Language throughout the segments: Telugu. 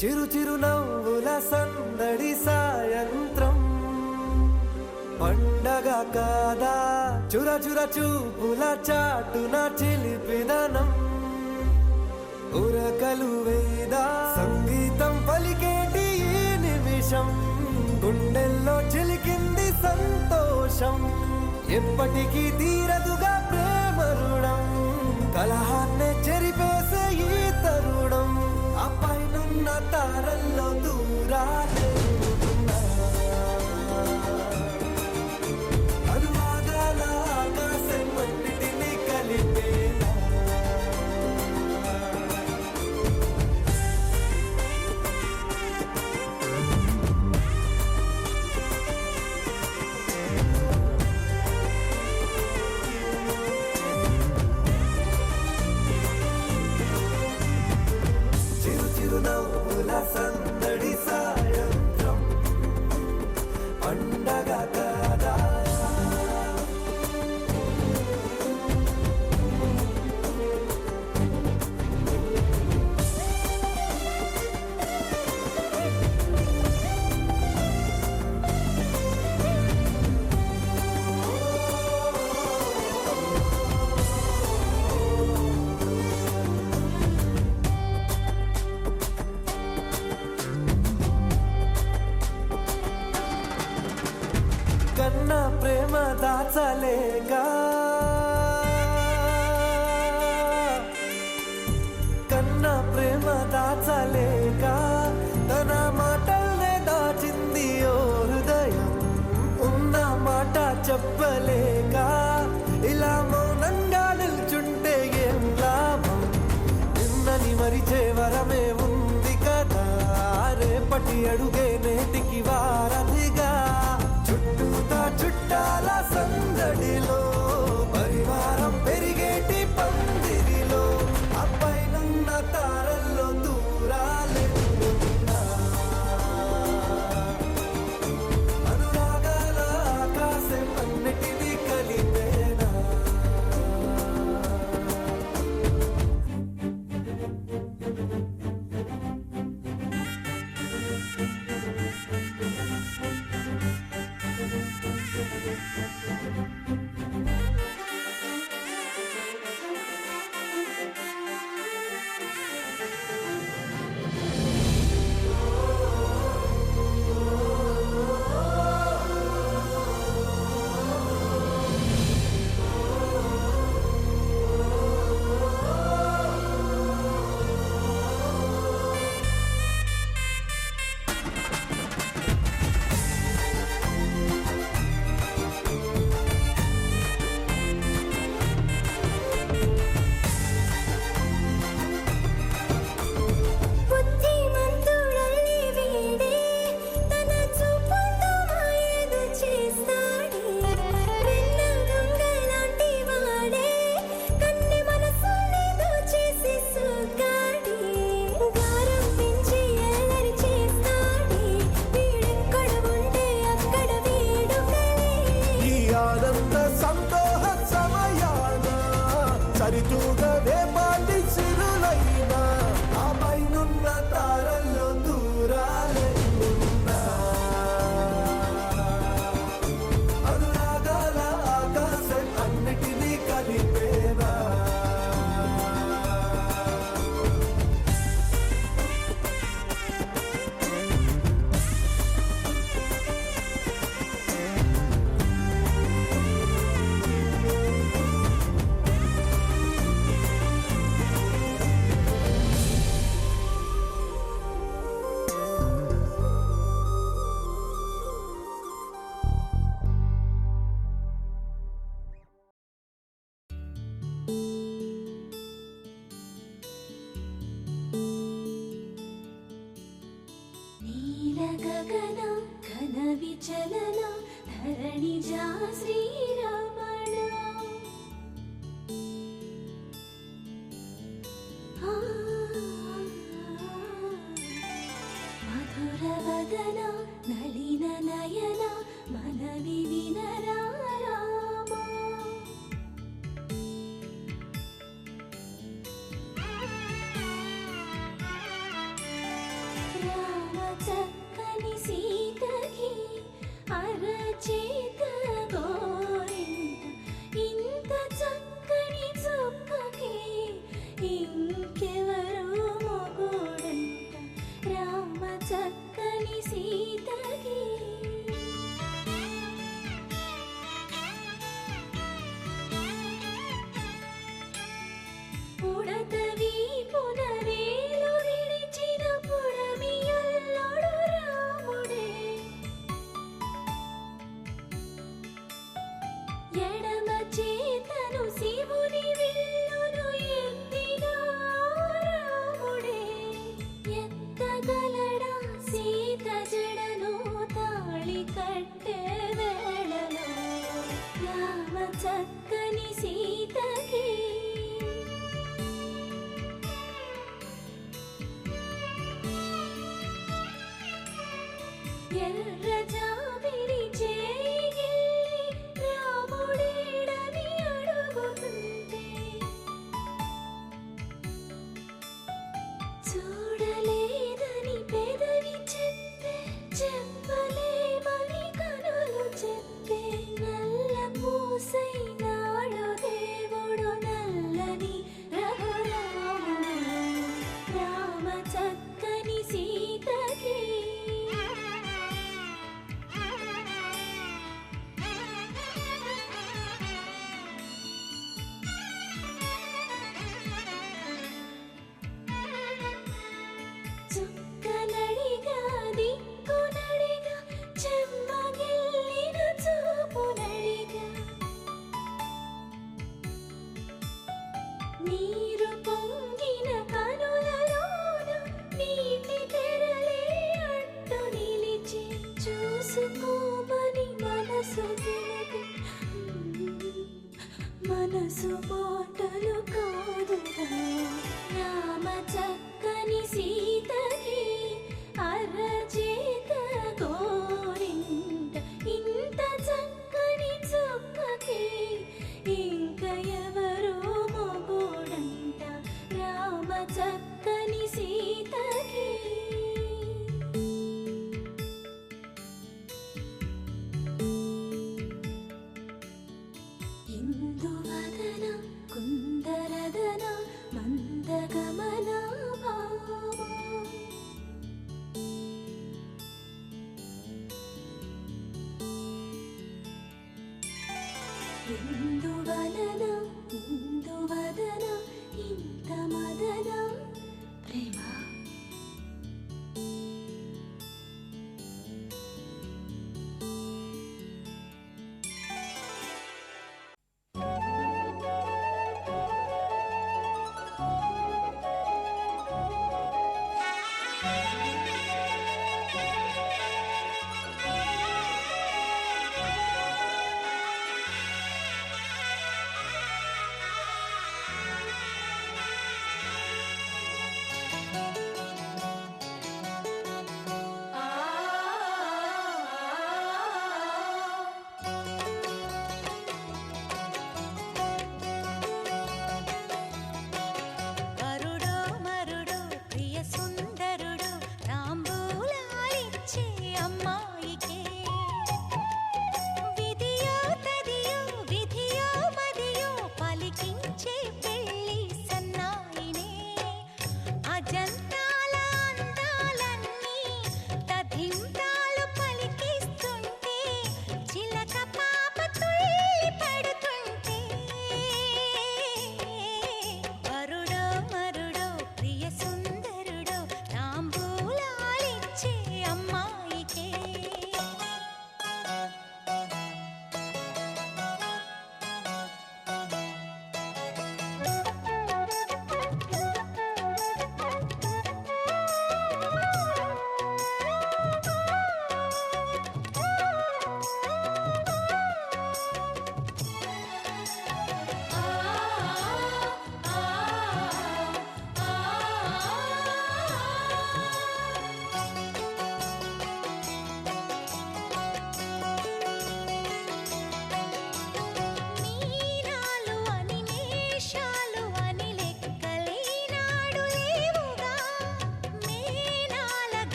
చిరు చిరు నవ్వుల సందడి సాయంత్రం పండగ కాదా చుర చుర చూపుల చాటున చిలిపిదనం ఉరకలు వేదా సంగీతం పలికేటి ఈ నిమిషం గుండెల్లో చిలికింది సంతోషం ఎప్పటికీ తీరదుగా ప్రేమ రుణం కలహాన్నే చెరిపేసే ఈ తరుణం ఆ పైనున్న తారల్లో దూరాలే అనువాదాల ఆకాశం అన్నిటినీ కలిపేలా సందడి సాయంత్రం పండగ కాదా కన్నా ప్రేమ దాచలేక కన్నా ప్రేమ దాచలేక తన మాటల్నే దాచింది ఓ హృదయం ఉన్న మాట చెప్పలేక ఇలా మౌనంగా నిల్చుంటే ఏం లాభం నిన్నని మరిచే వరమే ఉంది కదా రేపటి అడుగే నేటికి వారధిగా చుట్టాల సందడిలో పరివారం పెరిగేటి పందిరిలో అబ్బాయినున్న తారల్లో దూరాలే అనురాగాల ఆకాశం అన్నిటినీ కలిపేనా సరితూగవే పాటి సిరులైనా ఆ పైనున్న తారల్లో దూరాలే అనురాగాల ఆకాశం అన్నిటినీ కలిపేనా గగన ఘన విచలన ధరణిజా శ్రీరమణ మధుర వదన నళిన నయన మనవి వినరా రామా చేత గోరింట ఇంత చక్కని చుక్కకి ఇంకెవరు మొగుడంట రామ చక్కని సీతకి. ఉడత వీపున వేలు విడిచిన పుడమియల్లోడు రాముడే, ఎడమ చేతను శివుని విల్లును ఎత్తిన రాముడే, ఎత్తగలడా సీత జడను తాళి కట్టే వేళలో రామ చక్కని సీతకి. ఎర్ర జాబిలి చేయిగిల్లి రాముడేడని అడుగుతుంటే చూడలేదని పెదవి చెప్పే, చెప్పలేమని కనులు చెప్పే, నల్ల పూసై నాడు దేవుడు నల్లని రఘురాముడు రామ చక్కని సీతకి. చుక్కనడిగా దిక్కునడిగా చెమ్మగిల్లిన చూపునడిగా, నీరు పొంగిన కనులలోన నీటి తెరలే అడ్డు నిలిచి చూసుకోమని మనసు తెలిపి, మనసు మాటలు కాదుగా రామ చక్కని సీతకి. అరచేత గోరింట ఇంత చక్కని చుక్కకి ఇంక ఎవరు మొగుడంట రామ చక్కని సీతకి. ఇందువదన కుందరదన మందగమన భామ,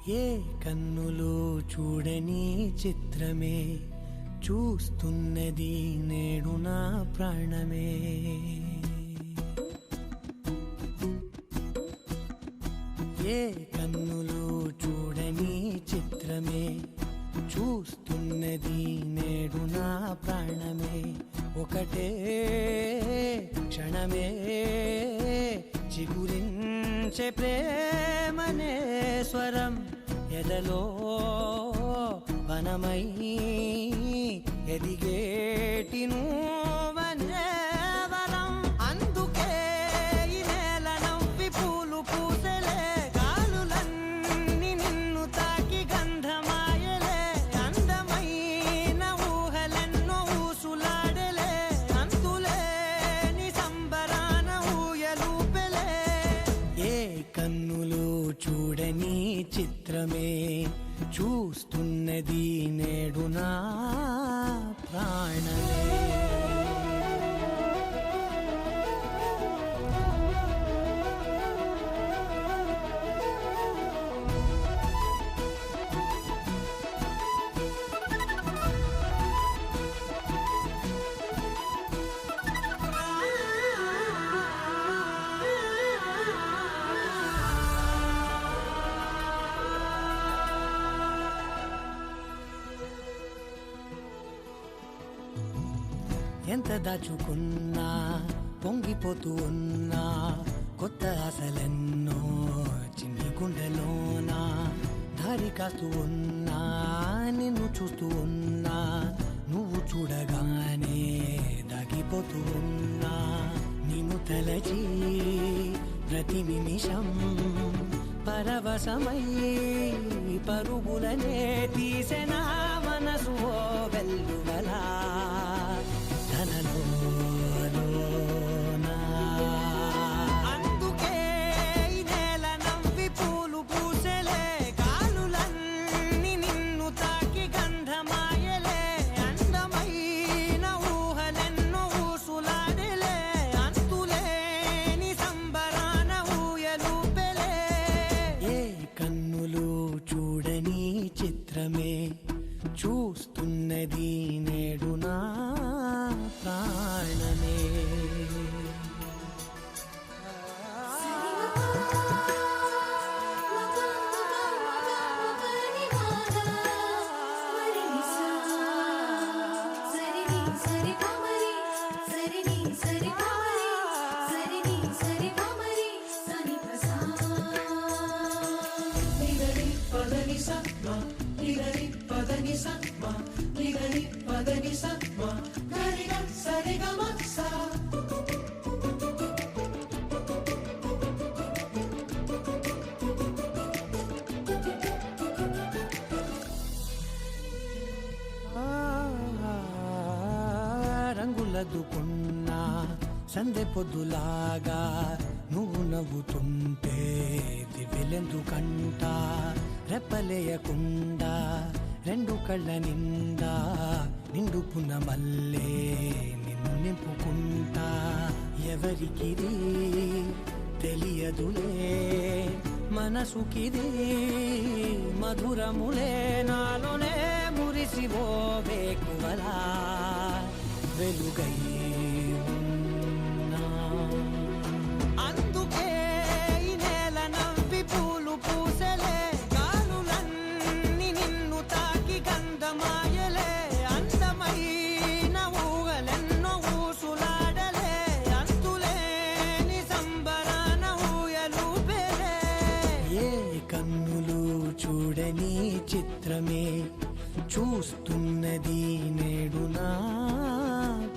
ఏ కన్నులు చూడని చిత్రమే చూస్తున్నది నేడు నా ప్రాణమే. ఏ కన్నులు చూడని చిత్రమే చూస్తున్నది నేడు నా ప్రాణమే. ఒకటే క్షణమే చిగురించే ప్రేమనే స్వరం ఎదలో వనమై ఎదిగేటి నువ్వనే వరం. అందుకే ఈ నేల నవ్వి పూలు పూసెలే, గాలులన్నీ నిన్ను తాకి గంధమాయలే, అందమైన ఊహలెన్నో ఊసులాడలే, అంతులేని సంబరాన ఊయలూపెలే. ఏ కన్నులు చూడని చిత్రమే చూస్తున్నది నేడు నా ప్రాణమే. ఎంత దాచుకున్నా పొంగిపోతూ ఉన్నా, కొత్త ఆశలెన్నో చిన్ని గుండెలోనా దారి కాస్తూ ఉన్నా, నిన్ను చూస్తూ ఉన్నా, నువ్వు చూడగానే దాగిపోతూ ఉన్నా. నిన్ను తలచి ప్రతి నిమిషం పరవశమై పరుగులనే తీసెనా మనసు ఓ వెల్లువలా తనలోనా. అందుకే ఈ నేల నవ్వి పూలు పూసెలే, గాలులన్నీ నిన్ను తాకి గంధమాయలే, అందమైన ఊహలెన్నో ఊసులాడలే, అంతులేని సంబరాన ఊయలూపెలే. ఏ కన్నులు చూడని చిత్రమే చూస్తున్నది నేడు నా ప్రాణమే. రంగులదుకున్నా సందె పొద్దులాగా నువ్వు నవ్వుతుంటే దివ్వెలెందుకంట, రెప్పలేయకుండా రెండు కళ్ళ నిండా నిండుకున్న మల్లే నిన్ను నింపుకుంటా. ఎవరికిది తెలియదులే మనసుకిది మధురములే, నాలోనే మురిసివో వేకువలా వెలుగై ఉన్నా. అందుకే ఈ నేల నవ్వి పూలు పూసెలే, గాలులన్నీ నిన్ను తాకి గంధమాయలే, అందమైన ఊహలెన్నో ఊసులాడలే, అంతులేని సంబరాన ఊయలూపెలే. ఏ కన్నులు చూడని చిత్రమే చూస్తున్నది నేడు నా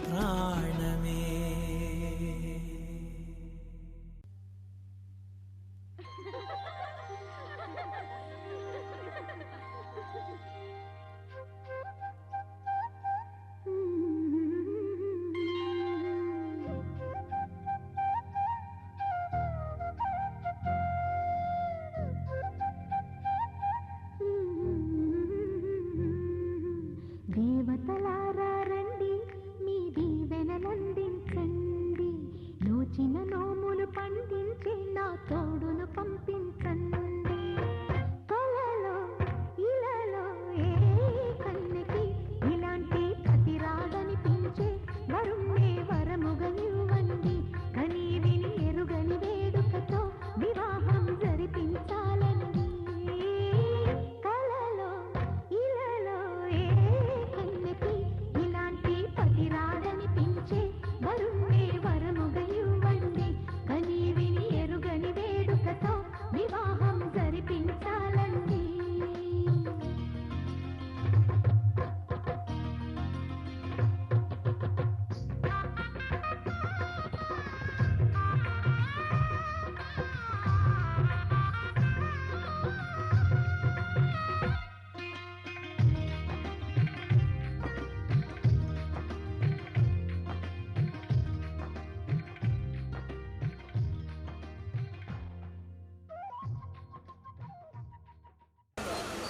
ప్రాణమే.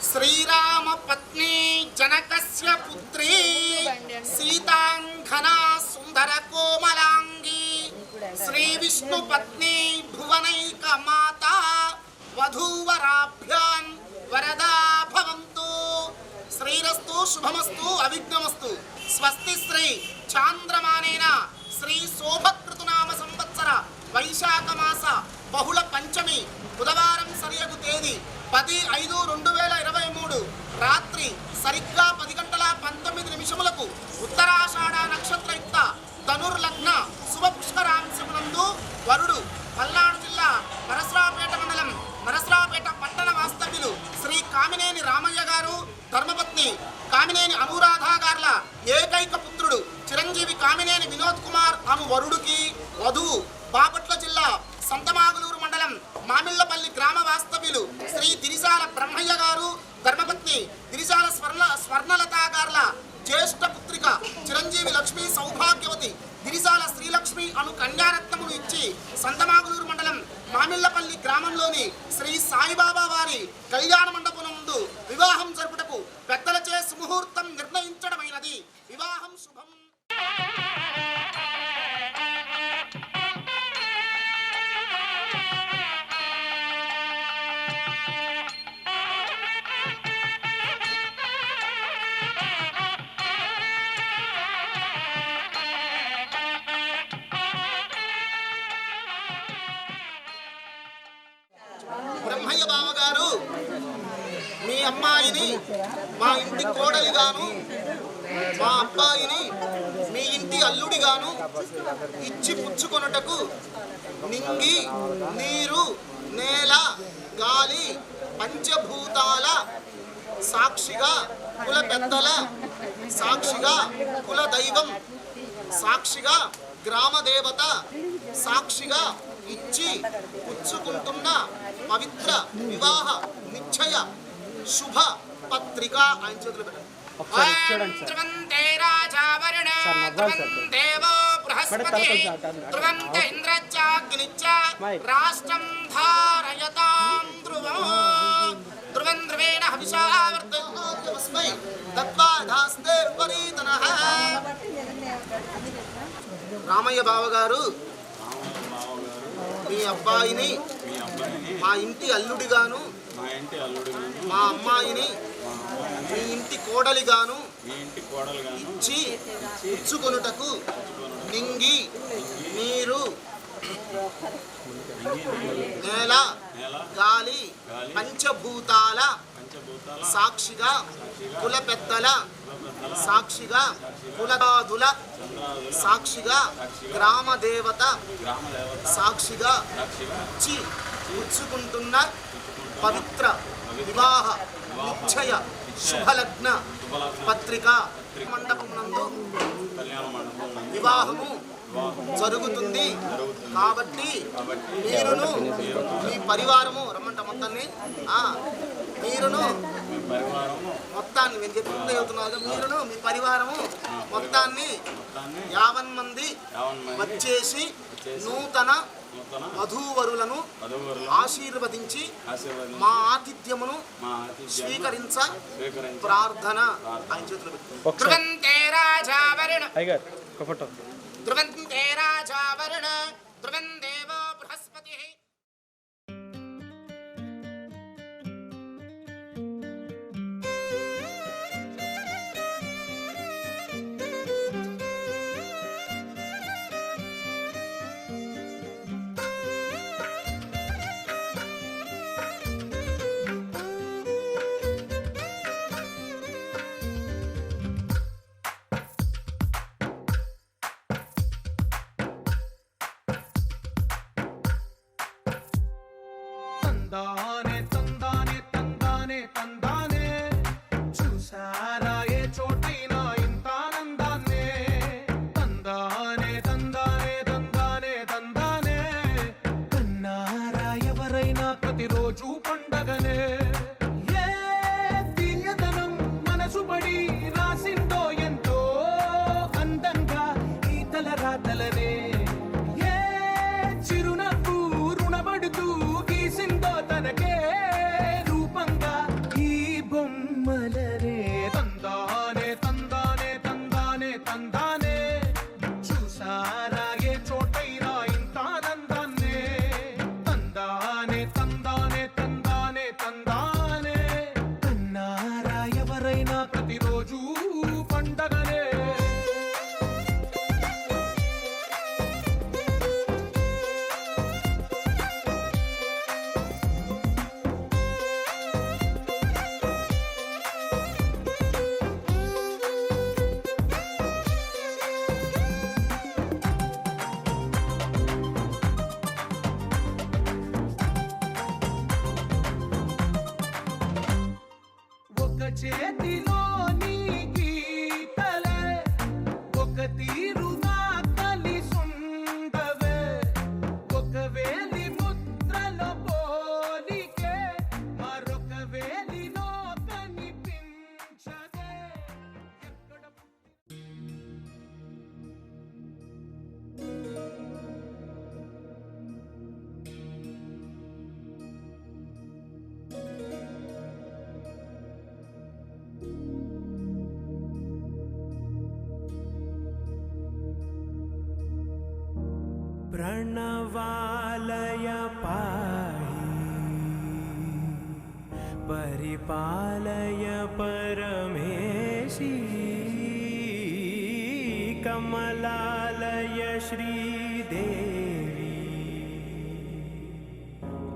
శ్రీరామ పత్ని జనకస్య పుత్రి సీతాంఘనా సుందర కోమలాంగి శ్రీ విష్ణు పత్ని భువనైక మాత వధూవరాభ్యాం వరదా భవంతు. శ్రీరస్తు శుభమస్తు అవిఘ్నమస్తు. స్వస్తి శ్రీ చాంద్రమానేన శ్రీ శోభకృతునామ సంవత్సర వైశాఖ మాస బహుళ పంచమి బుధవారం సరియగు తేదీ 10/5/2023 రాత్రి సరిగ్గా 10:19 ఉత్తరాషాఢ నక్షత్రయుక్త ధనుర్లగ్న శుభపుష్కరాంశమునందు వరుడు పల్నాడు జిల్లా నరసరావుపేట మండలం నరసరావుపేట పట్టణ వాస్తవ్యులు శ్రీ కామినేని రామయ్య గారు ధర్మపత్ని కామినేని అనురాధ గార్ల ఏకైక పుత్రుడు చిరంజీవి కామినేని వినోద్ కుమార్ అను వరుడికి వధువు బాపట్ల జిల్లా సంతమాగులూరు మండలం మామిళ్లపల్లి గ్రామ వాస్తవ్యులు శ్రీ దిరిసాల బ్రహ్మయ్య గారు ధర్మపత్ని దిరిసాల స్వర్ణలతా గార్ల జ్యేష్ఠ పుత్రిక చిరంజీవి లక్ష్మి సౌభాగ్యవతి దిరిసాల శ్రీలక్ష్మి అను కన్యారత్నములు ఇచ్చి సంతమాగులూరు మండలం మామిళ్లపల్లి గ్రామంలోని శ్రీ సాయిబాబా వారి కళ్యాణ మండపం ముందు వివాహం జరుపుటకు పెద్దలచే సుముహూర్తం నిర్ణయించడమైనది. వివాహం శుభం. బ్రహ్మయ్య బావగారు మీ అమ్మాయిని మా ఇంటి కోడలిగాను మా అబ్బాయిని మీ ఇంటి అల్లుడిగాను ఇచ్చి పుచ్చుకొనుటకు నింగి నీరు నేల గాలి పంచభూతాల సాక్షిగా కుల పెద్దల సాక్షిగా కుల దైవం సాక్షిగా గ్రామ దేవత సాక్షిగా ఇచ్చి పుచ్చుకుంటున్న పవిత్ర వివాహ నిశ్చయ శుభ పత్రిక ఆయన చేతులు పెట్టండి. రాష్ట్రం ధారయతాం ధ్రువం ధ్రువం ధ్రువేణ హవిషావర్తస్మై తద్వాధాస్తే విపరీతనః. రామయ్య బావగారు మీ అబ్బాయిని మా ఇంటి అల్లుడిగాను మా అమ్మాయిని మీ ఇంటి కోడలిగాను ఇచ్చి పుచ్చుకొనుటకు నింగి నీరు నేల గాలి పంచభూతాల సాక్షిగా కుల పెద్దల సాక్షిగా కులదాదుల సాక్షిగా గ్రామ దేవత సాక్షిగా ఇచ్చి పుచ్చుకుంటున్న పవిత్ర వివాహ నిశ్చయ శుభలగ్న పత్రిక మండపం నందు వివాహము జరుగుతుంది కాబట్టి మీరును మీ పరివారము రమ్మంట మొత్తాన్ని మీరును మొత్తాన్ని నేను చెప్తుందే చెబుతున్నారు మీరును మీ పరివారము మొత్తాన్ని 50 మంది వచ్చేసి నూతన వధూవరులను ఆశీర్వదించి మా ఆతిథ్యమును స్వీకరించ ప్రార్థన. ఆయన చేతులు ధ్రువంతే రాజావరుణ ధ్రువంతే రాజావరుణ ధ్రువం దేవో బృహస్పతి. చేతిలో నీ గీతలే ఒక తీరుగా కలిసుండవే ఒక వేలి ముద్రలో పోలికే మరొక వేలిలో కనిపించదే ఎక్కడ प्रणवालय पाहि परिपालय परमेशी कमलालय श्रीदेवी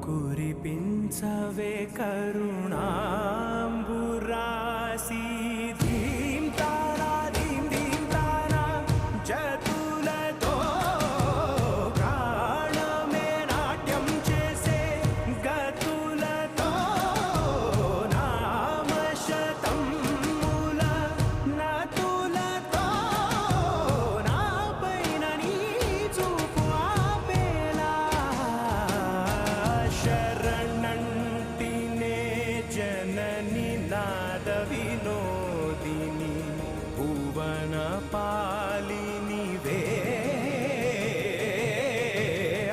कुरिपिंचवे करुणांबुरासी धीं तारा धीं धीं तारा जतुलतो प्राणमे नाट्यं चेसे गतुलतो नामशतं मूल नतुलतो नापैన నీ చూపు ఆపేలా శరణంటినే జనని నాద వినోదిని భువన పాలినివే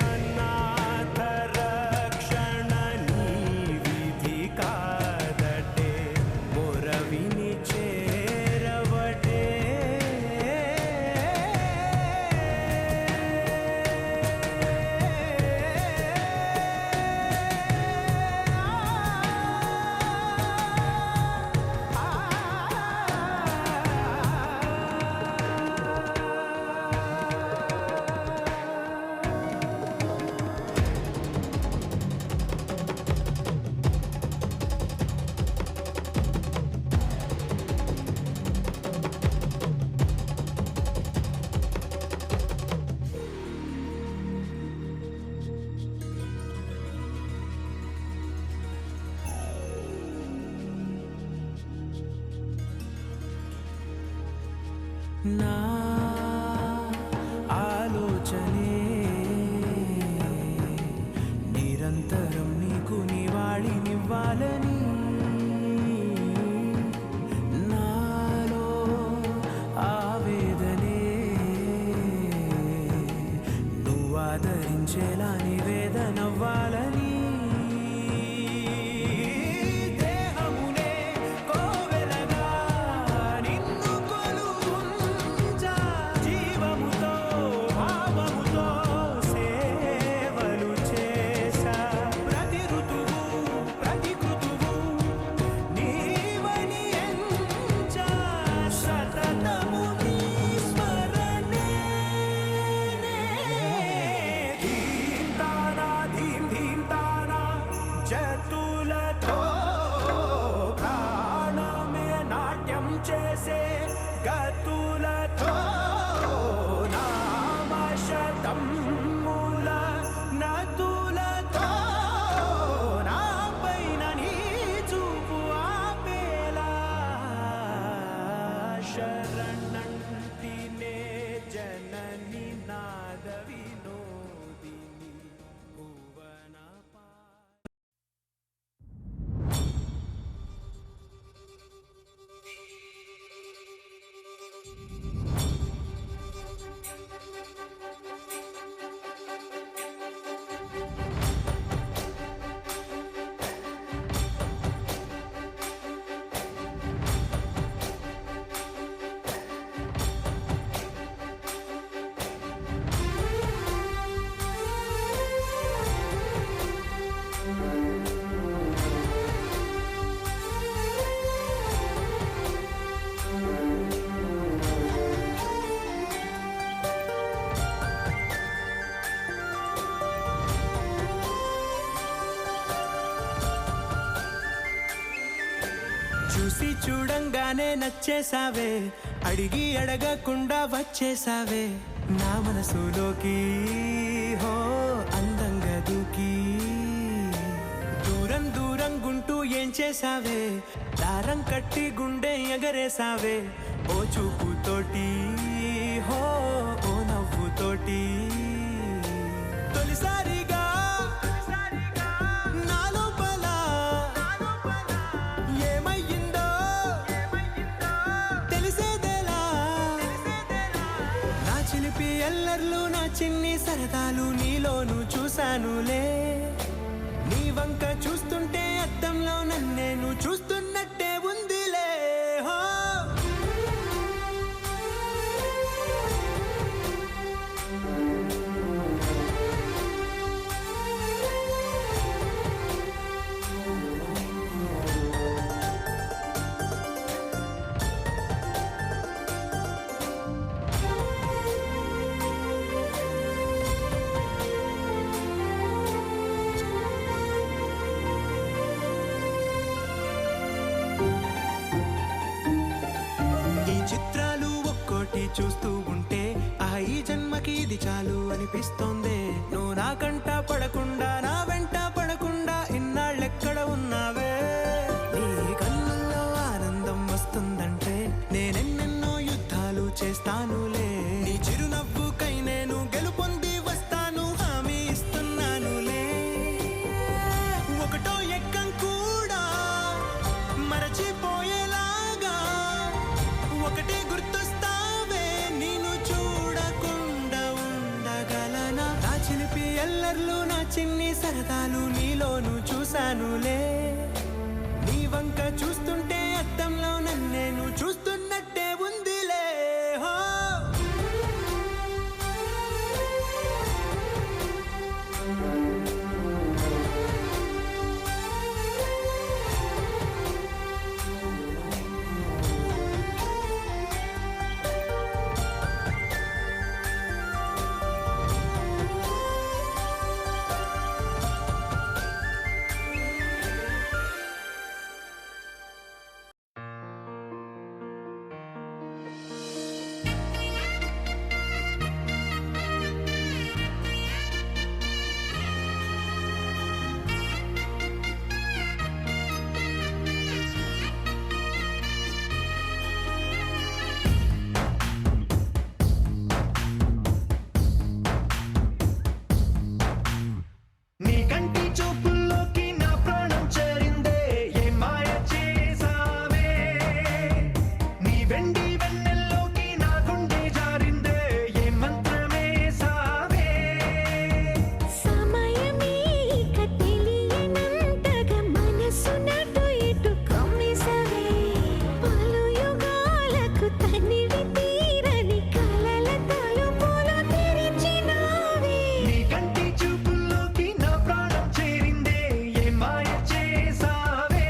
అనాథ రక్షణ నీ విధి కాదటే మొరవిని చేరవటే నా ఆలోచనే నిరంతరం నీకు నివాళినివ్వాలని నాలో ఆవేదనే నువ్వు ఆదరించేలా నివేదనవ్వాలని దేహమునే కోవెలగా నిన్ను కొలువుంచా జీవముతో భావముతో సేవలు చేసా ప్రతి ఋతువు ప్రతి కృతువు నీవని ఎంచా సతతము నీ స్మరణే ధీం తానా ధీం ధీం తానా జతులతో ప్రాణమే నాట్యం చేసే గతులతో నామశతం మూల నతులతో నాపైన నీ చూపు ఆపేలా శరణంటినే జనని నాద వినోదిని భువన చూసి చూడంగానే నచ్చేసావే అడిగి అడగకుండా వచ్చేసావే నా మనసులోకి హో అందంగా దూకి దూరం దూరం గుంటూ ఏం చేసావే, దారం కట్టి గుండె ఎగరేసావే, ఓ చూపుతోటి హో ఓ నవ్వుతోటి. తొలిసారిగా నా లోపల ఏమయ్యిందో తెలిసేదేలా. నా చిలిపి ఎల్లర్లు నా చిన్ని సరదాలు నీలోను చూశానులే. నీ వంక చూస్తుంటే అద్దంలో నన్నేను చూస్తున్నట్టే ఉందిలే. హో చిత్రాలు ఒక్కోటి చూస్తూ ఉంటే ఈ జన్మకి ఇది చాలు అనిపిస్తోంది. నువ్వు నా కంట పడకుండా నా వెంట పడకుండా ఇన్నాళ్ళెక్కడ ఉన్నావే. నీ కళ్ళల్లో ఆనందం వస్తుందంటే నేనెన్నెన్నో యుద్ధాలు చేస్తానులే. నీ చిరునవ్వుకై నేను గెలుపొంది వస్తాను హామీ ఇస్తున్నానులే. ఒకటో ఎక్కం కూడా మరచిపోయేలాగా ఒకటే గుర్తొస్తావే, నేను చూడకుండా ఉండగలనా. నా చిలిపి ఎల్లర్లు నా చిన్ని సరదాలు నీలోను చూశానులే. నీ వంక చూస్తుంటే అద్దంలో నన్నేను చూస్తున్నట్టే ఉందిలే. హో నీ కంటి చూపుల్లోకి నా ప్రాణం చేరిందే, ఏ మాయ చేసావే. నీ వెండి వెన్నెల్లోకి నా గుండె జారిందే, ఏ మంత్రమేసావే. సమయమే ఇక తెలియనంతగా మనసు నటు ఇటు కమ్మిసవే. పలు యుగాలకు తనివి తీరని కలల తలుపులు తెరిచినావే. నీ కంటి చూపుల్లోకి నా ప్రాణం చేరిందే, ఏ మాయ చేసావే.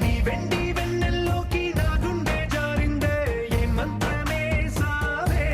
నీ వెండి వెన్నెల్లోకి నా గుండె జారిందే, ఏ మంత్రమేసావే.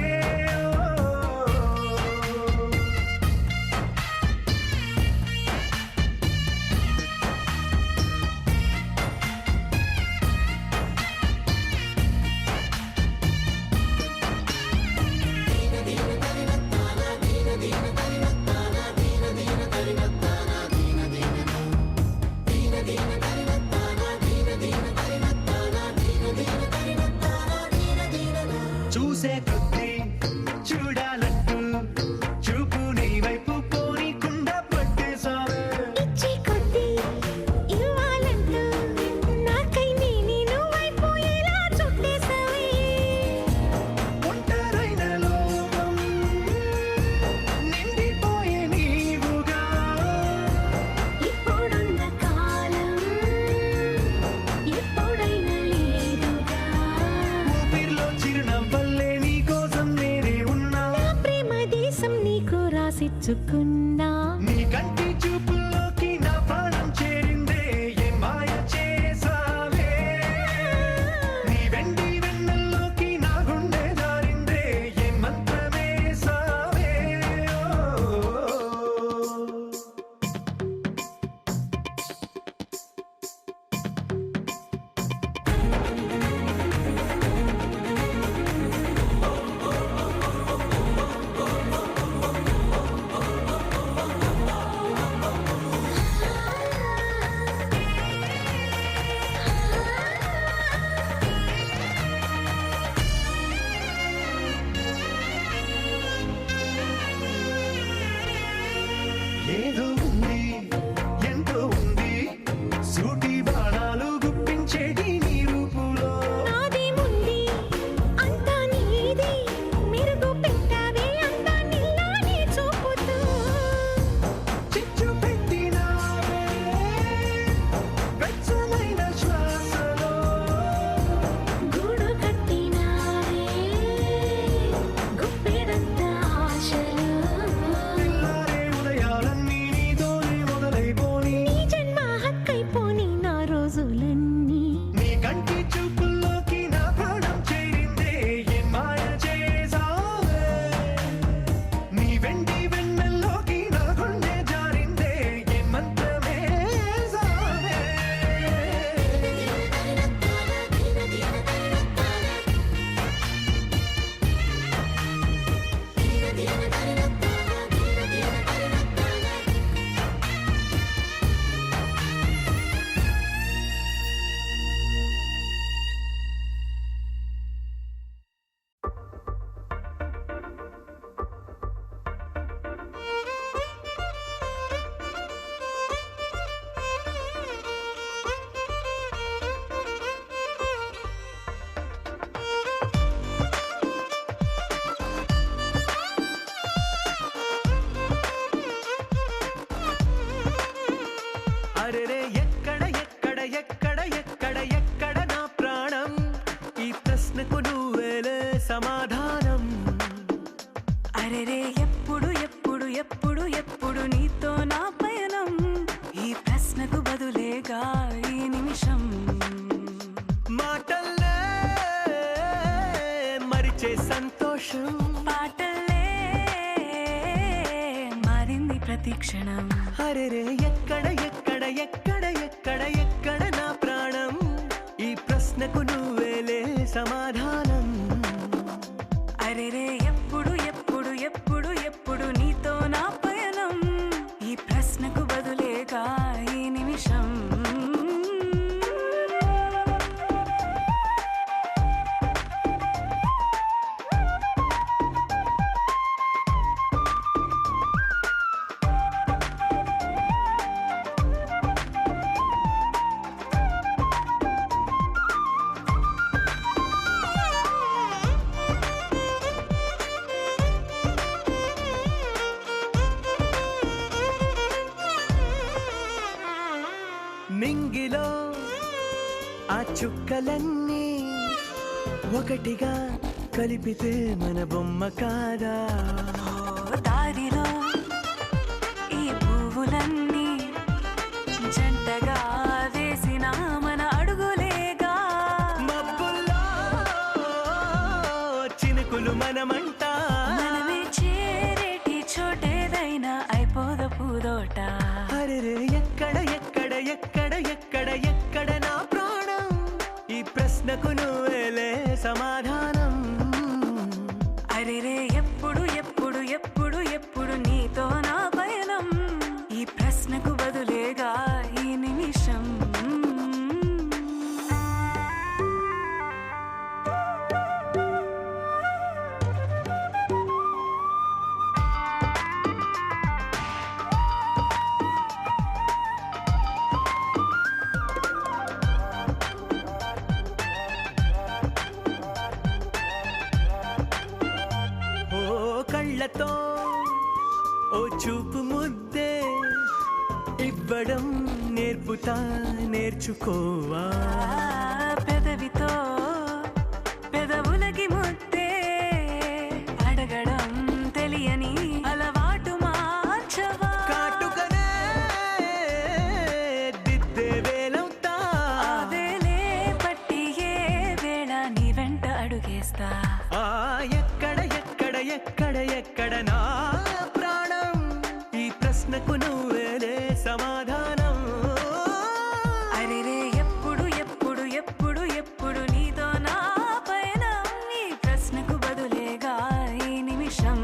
చూసే కొద్దీ చూడాలంటూ చూపు నీ వైపు పోనీకుండా పట్టేశావే. ఇచ్చే కొద్దీ ఇవ్వాలంటూ నాకై నేను అయిపోయేలా చుట్టేసావే. ఒంటరైన లోకం నిండిపోయే నీవుగా. ఇప్పుడున్న కాలం ఎప్పుడైనా లేదుగా. ఊపిరిలో చిరునవ్వల్లే నీ కోసం నేనే ఉన్నా. నా ప్రేమ దేశం నీకు రాసిచ్చుకున్నా. నీ కంటి చూపుల్లోకి నా ప్రాణం చేరిందే, ఏ మాయ చేసావే. నీ వెండి వెన్నెల్లోకి నా గుండె జారిందే, ఏ మంత్రమేసావే. ఏదో ఉంది ఎంతో ఉంది సూటి బాణాలు గుప్పించేటి నీ రూపులో నాది ముంది అంతా నీది మెరుగు పెట్టావే అంతా నిల్లానే చూపుతూ చిచ్చు పెట్టినావే వెచ్చనైన శ్వాసలో గూడు కట్టినావే గుప్పెడంత ఆశలు తెల్లారే ఉదయాలన్నీ నీతోనే మొదలైపోని నీ జన్మ హక్కైపోని నా రోజులన్నీ నీ కంటి చూపుల్లోకి నా ప్రాణం చేరిందే ఏం మాయ చేసావే నీ వెండి వెన్నెల్లోకి నా గుండె జారిందే ఏం మంత్రమేసావే అరెరే ఎక్కడ ఎక్కడ ఎక్కడ ఎక్కడ ఎక్కడ నా ప్రాణం ఈ ప్రశ్నకు నువ్వేలే సమాధానం అరెరే ఎప్పుడు ఎప్పుడు ఎప్పుడు ఎప్పుడు నీతో నా పయనం ఈ ప్రశ్నకు బదులేగా ఈ నిమిషం మాటల్లే మరిచే సంతోషం పాటలే మారింది ప్రతి క్షణం అరెరే ఎక్కడ ఎక్కడ ఎక్కడ ఎక్కడ ఎక్కడ నా ప్రాణం ఈ ప్రశ్నకు నువ్వేలే సమాధానం అరెరే ఎప్పుడు ఎప్పుడు ఎప్పుడు ఎప్పుడు నీతో నా పయనం ఈ ప్రశ్నకు బదులేగా ఈ నిమిషం మింగిలో ఆ చుక్కలన్నీ ఒకటిగా కలిపితే మన బొమ్మ కాదా దారిలో ఈ పువ్వులన్నీ జంటగా వేసిన మన అడుగులేగా మబ్బుల్లో చినుకులు మనమంట మనమే చేరేటి చోటేదైనా అయిపోద పూదోట అరెరే ఎక్కడ ఎక్కడ ఎక్కడ ఎక్కడ ఎక్కడ నా ప్రాణం ఈ ప్రశ్నకు నువ్వేలే సమాధానం అరెరే ఎప్పుడు ఎప్పుడు ఎప్పుడు ఎప్పుడు నీతో నా పయనం ఈ ప్రశ్నకు బదులేగా ఈ నిమిషం ఓ కళ్ళతో ఓ చూపు ముద్దే ఇవ్వడం నేర్పుతా నేర్చుకోవా పెదవితో పెదవులకి ముద్దే అడగడం తెలియని అలవాటు మార్చవా కాటుకనే దిద్దే వేలవుతా ఆ వేలే పట్టి ఏ వేళ నీ వెంట అడుగేస్తా ఆ ఎక్కడ ఎక్కడ ఎక్కడ ఎక్కడ నా ప్రాణం ఈ ప్రశ్నకు నువ్వేలే సమాధానం అరెరే ఎప్పుడు ఎప్పుడు ఎప్పుడు ఎప్పుడు నీతో నా పైన ఈ ప్రశ్నకు బదులేగా ఈ నిమిషం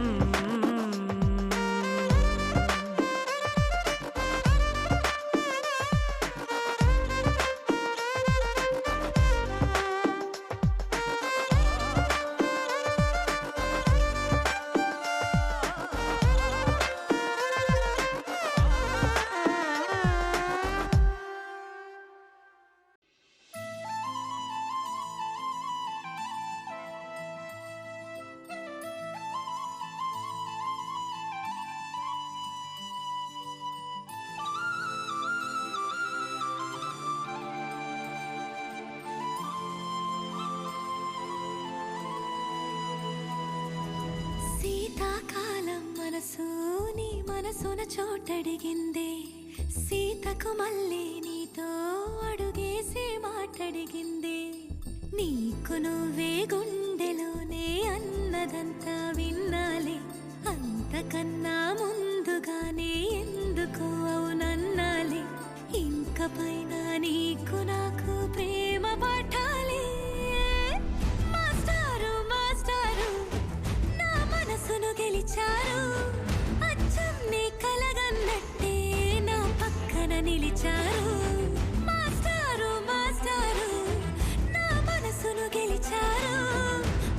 మనసు నీ మనసున చోటడిగిందే సీతకు మళ్ళీ నీతో అడుగేసి మాటడిగిందే నీకు నువ్వే గుండెలోనే అన్నదంతా విన్నాలే అంతకన్నా ముందుగానే ఎందుకు అవునన్నాలే ఇంక పైన నీకు నాకు ప్రేమ పాఠాలే మాస్టారు మాస్టారు నా మనసును గెలిచారు అచ్చం నీ కలగన్నట్టే నా పక్కన నిలిచారు మాస్టారు మాస్టారు నా మనసును గెలిచారు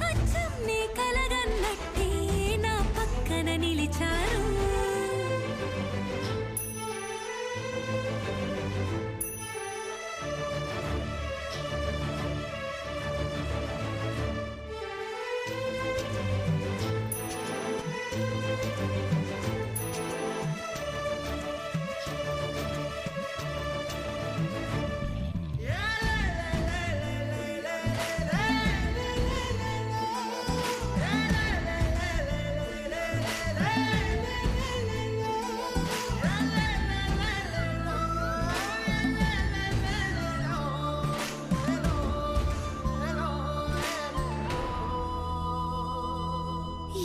అచ్చం నీ కలగన్నట్టే నా పక్కన నిలిచారు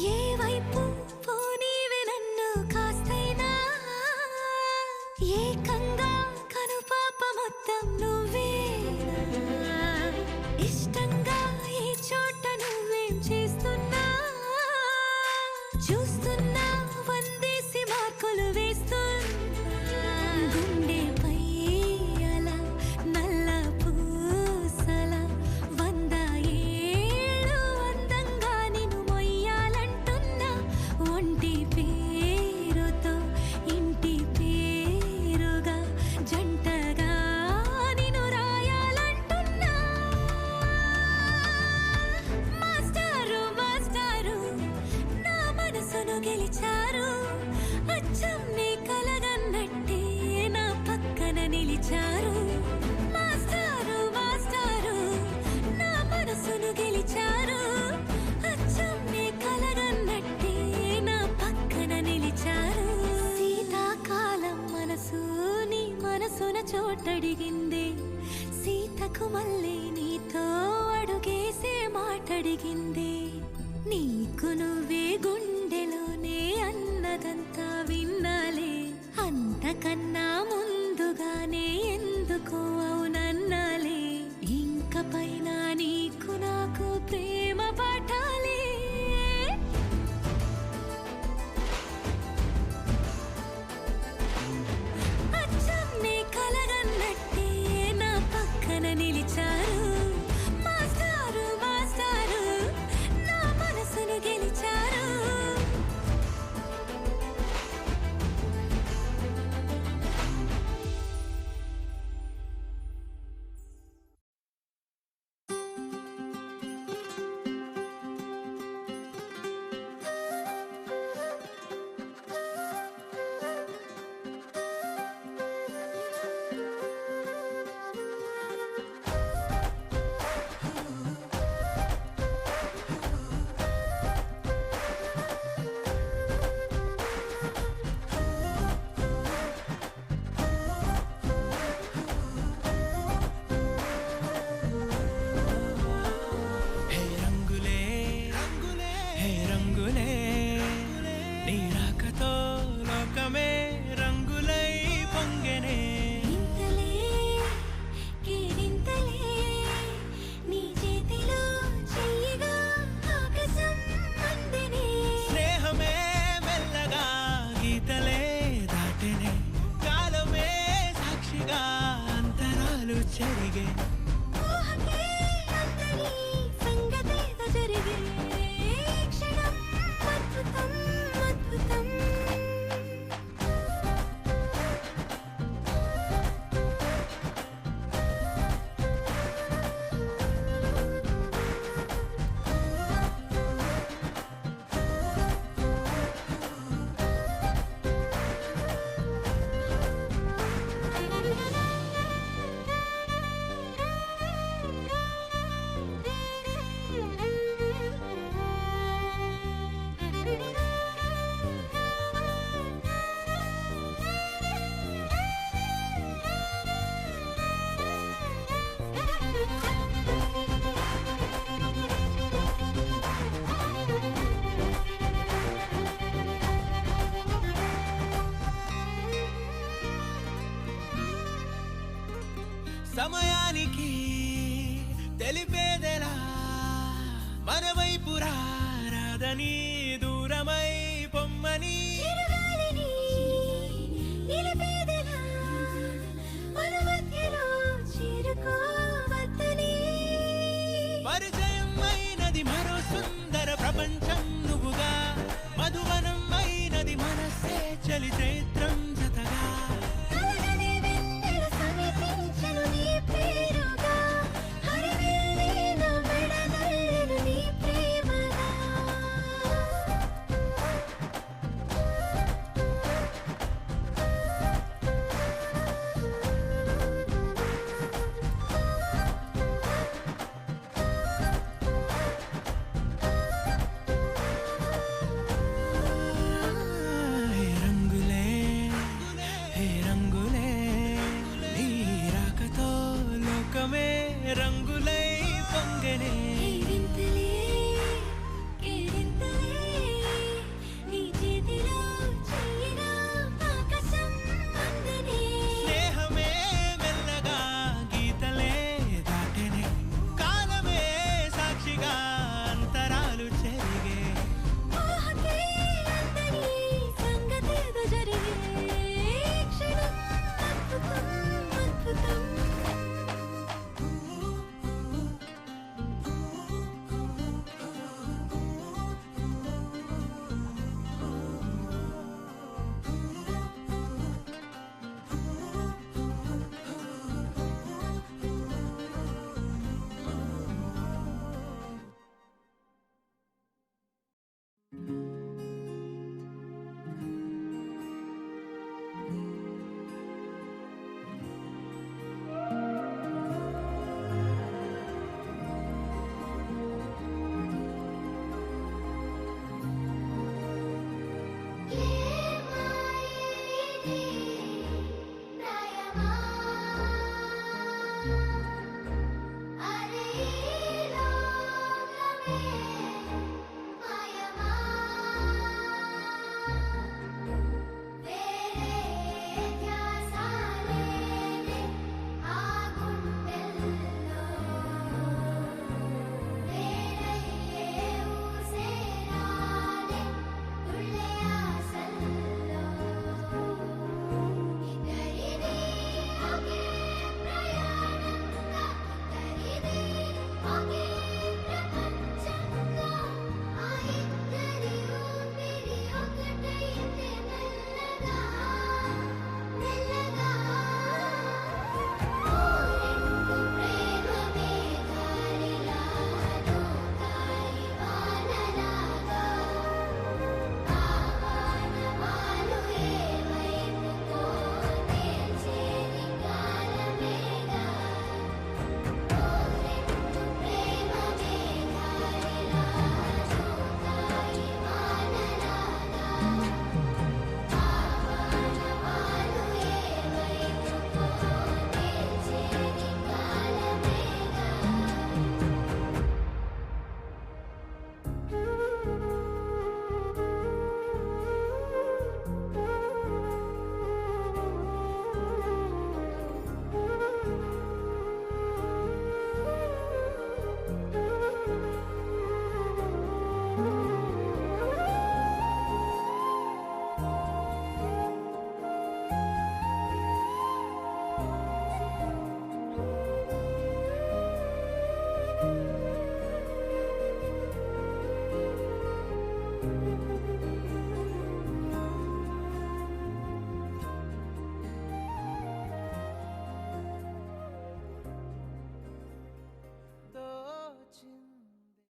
ఏ వైపు పోనీవే నన్ను కాస్తైనా ఏకంగా కనుపాప మొత్తం నువ్వేనా ఇష్టంగా ఈ చోట నువ్వేం చేస్తున్నా చూస్తున్నా వందేసి మార్కులు వేస్తున్నా గుండెపై అలా నల్ల పూసల 100 ఏళ్ళు అందంగా నిన్ను మొయ్యాలంటున్నా ఒంటి పేరుతో ఇంటి పేరుగా జంటగా నిన్ను రాయాలంటున్నా మాస్టారు మాస్టారు నా మనసును గెలిచారు అచ్చం నీ కలగన్నట్టే నా పక్కన నిలిచారు మాస్టారు మాస్టారు నా మనసును గెలిచారు అచ్చం నీ కలగన్నట్టే నా పక్కన నిలిచారు శీతాకాలం మనసు నీ మనసున చోటడిగిందే సీతకు మళ్ళీ నీతో అడుగేసే మాటడిగిందే నీకు నువ్వే గుండెలోనే అన్నదంతా విన్నాలే అంతకన్నా ముందుగానే ఎందుకు అవునన్నాలే ఇంక పైన నీకు నాకు ప్రేమ పాఠాలే అచ్చం నీ కలగన్నట్టే నా పక్కన నిలిచారు మాస్టారు మాస్టారు నా మనసును గెలిచారు హే రంగులే హే రంగులే నీ రాకతో లోకమే రంగులై పొంగెనే ఇంతలే కేరింతలే నీ చేతిలో చెయ్యగా ఆకాశం అందెనే స్నేహమే మెల్లగా గీతలే దాటెనే కాలమే సాక్షిగా అంతరాలు చెరిగే ఊహకే అంతని సంగతేదో జరిగే క్షణం అద్భుతం అద్భుతం సమయానికి తెలిపేదెలా మన వైపు రాదని దూరమై పొమ్మని పరిచయం అయినది మరో సుందర ప్రపంచం నువ్వుగా మధువనం అయినది మనసే చలి చైత్రం జతగా రంగులై పొంగనే స్నేహమే మెల్లగా గీతలే దాటెనే కాలమే సాక్షిగా అంతరాలు చెరిగే